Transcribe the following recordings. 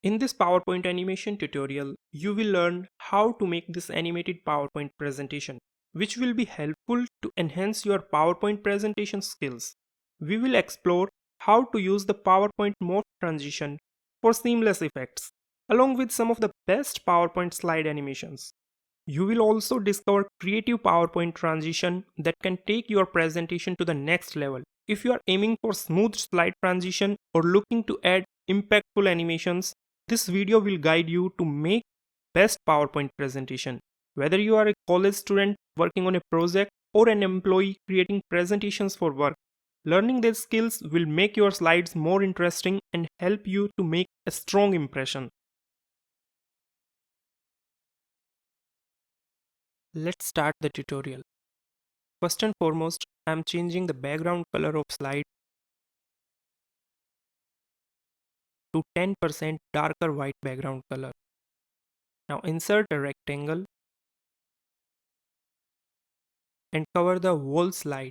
In this PowerPoint animation tutorial, you will learn how to make this animated PowerPoint presentation, which will be helpful to enhance your PowerPoint presentation skills. We will explore how to use the PowerPoint Morph Transition for seamless effects, along with some of the best PowerPoint slide animations. You will also discover creative PowerPoint transition that can take your presentation to the next level. If you are aiming for smooth slide transition or looking to add impactful animations, this video will guide you to make best PowerPoint presentation. Whether you are a college student working on a project or an employee creating presentations for work, learning these skills will make your slides more interesting and help you to make a strong impression. Let's start the tutorial. First and foremost, I am changing the background color of slide to 10% darker white background color. Now insert a rectangle and cover the whole slide.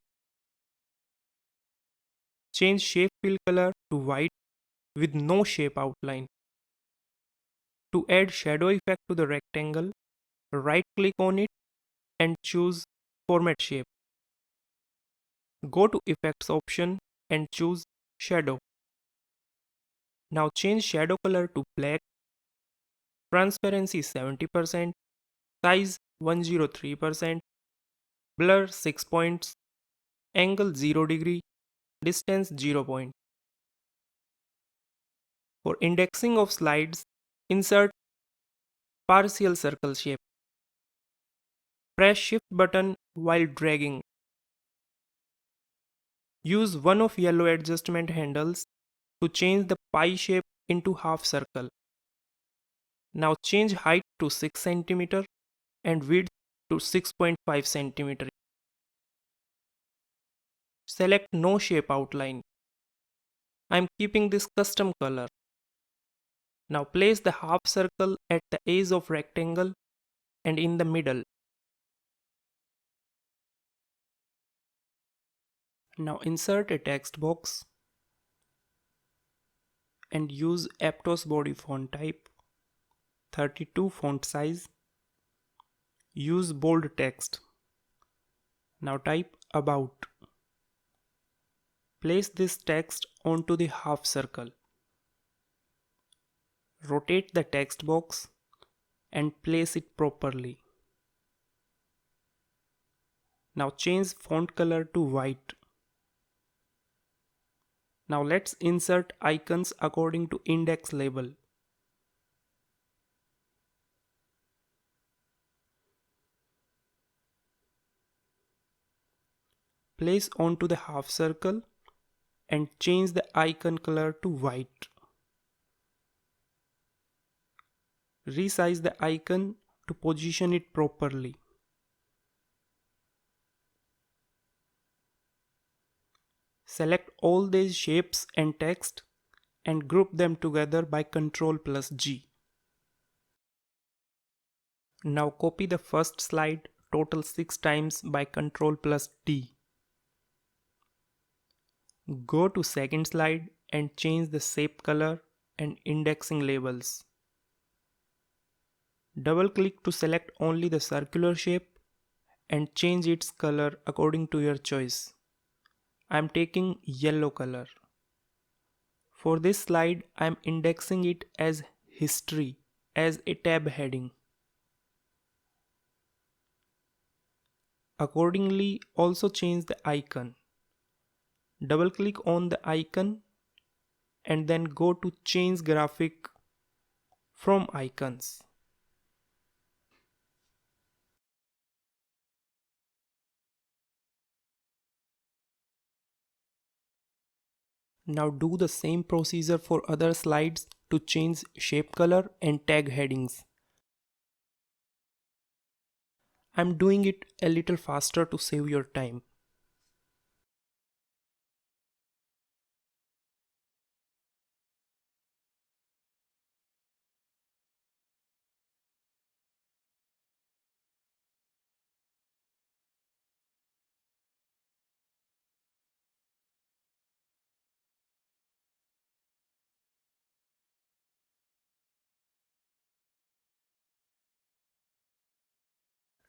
Change shape fill color to white with no shape outline. To add shadow effect to the rectangle, right click on it and choose Format Shape. Go to Effects option and choose Shadow. Now change shadow color to black, transparency 70%, size 103%, blur 6 points, angle 0 degree, distance 0 point. For indexing of slides, insert partial circle shape. Press Shift button while dragging. Use one of yellow adjustment handles to change the pie shape into half circle. Now change height to 6 cm and width to 6.5 cm. Select no shape outline. I am keeping this custom color. Now place the half circle at the edge of rectangle and in the middle. Now insert a text box and use Aptos body font type, 32 font size. Use bold text. Now type about. Place this text onto the half circle. Rotate the text box and place it properly. Now change font color to white. Now let's insert icons according to index label. Place onto the half circle and change the icon color to white. Resize the icon to position it properly. Select all these shapes and text and group them together by Ctrl+G. Now copy the first slide total 6 times by Ctrl+D. Go to second slide and change the shape color and indexing labels. Double click to select only the circular shape and change its color according to your choice. I am taking yellow color. For this slide, I am indexing it as History as a tab heading. Accordingly, also change the icon. Double click on the icon and then go to Change Graphic from Icons. Now do the same procedure for other slides to change shape color and tag headings. I'm doing it a little faster to save your time.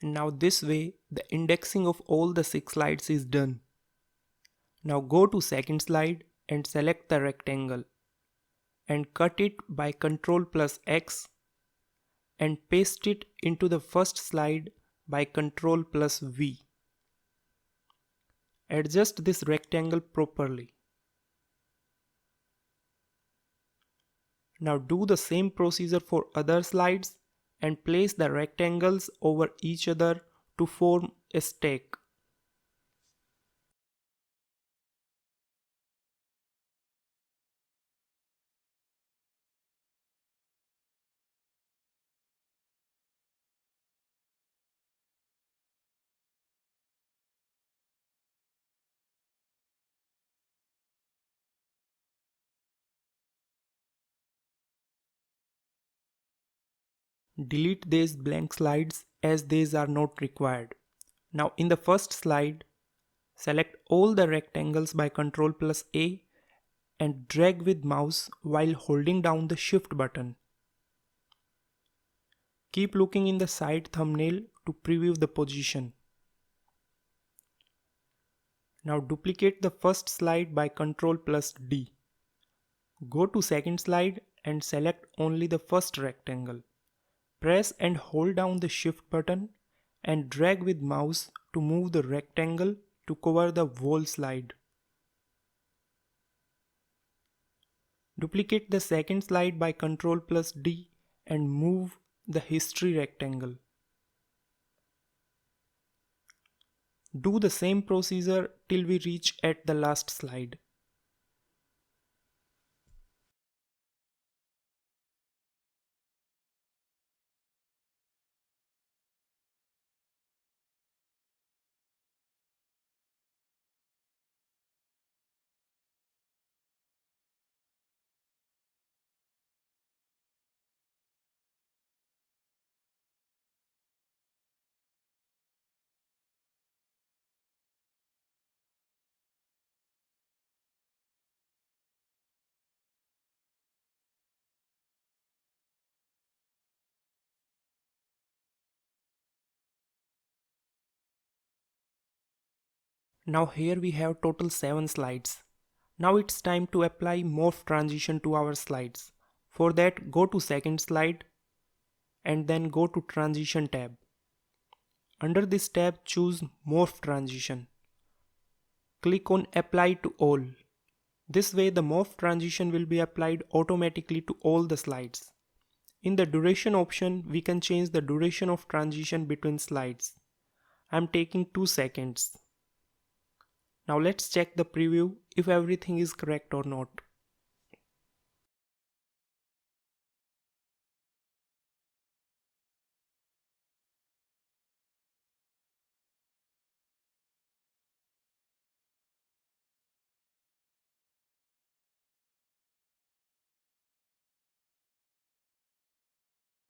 Now this way, the indexing of all the 6 slides is done. Now go to second slide and select the rectangle and cut it by Ctrl plus X and paste it into the first slide by Ctrl plus V. Adjust this rectangle properly. Now do the same procedure for other slides and place the rectangles over each other to form a stack. Delete these blank slides as these are not required. Now in the first slide, select all the rectangles by Ctrl plus A and drag with mouse while holding down the Shift button. Keep looking in the side thumbnail to preview the position. Now duplicate the first slide by Ctrl plus D. Go to second slide and select only the first rectangle. Press and hold down the Shift button and drag with mouse to move the rectangle to cover the whole slide. Duplicate the second slide by Ctrl plus D and move the history rectangle. Do the same procedure till we reach at the last slide. Now here we have total 7 slides. Now it's time to apply morph transition to our slides. For that, go to second slide and then go to transition tab. Under this tab, choose morph transition. Click on apply to all. This way the morph transition will be applied automatically to all the slides. In the duration option, we can change the duration of transition between slides. I'm taking 2 seconds. Now let's check the preview if everything is correct or not.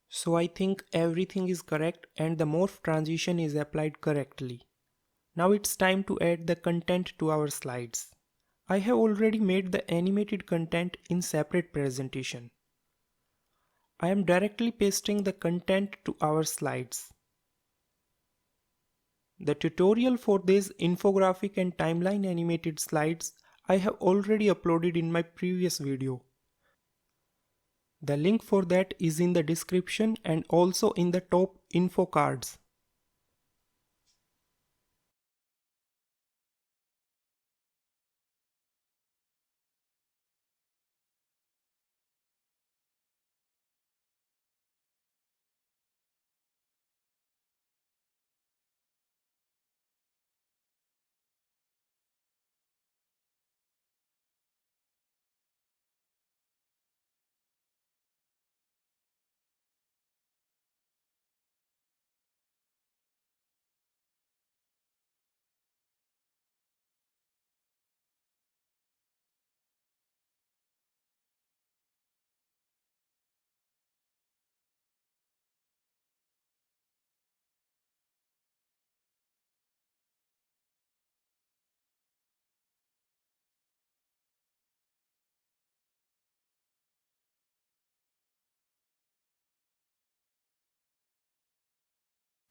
So I think everything is correct and the morph transition is applied correctly. Now it's time to add the content to our slides. I have already made the animated content in separate presentation. I am directly pasting the content to our slides. The tutorial for these infographic and timeline animated slides I have already uploaded in my previous video. The link for that is in the description and also in the top info cards.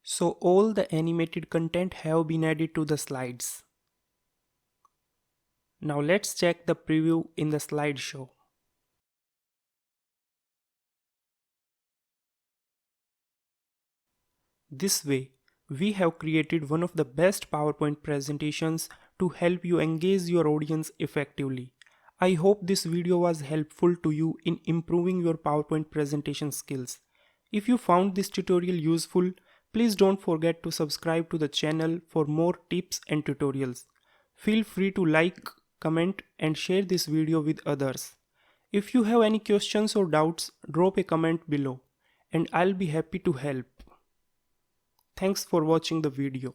So all the animated content have been added to the slides. Now let's check the preview in the slideshow. This way, we have created one of the best PowerPoint presentations to help you engage your audience effectively. I hope this video was helpful to you in improving your PowerPoint presentation skills. If you found this tutorial useful, please don't forget to subscribe to the channel for more tips and tutorials. Feel free to like, comment and share this video with others. If you have any questions or doubts, drop a comment below and I'll be happy to help. Thanks for watching the video.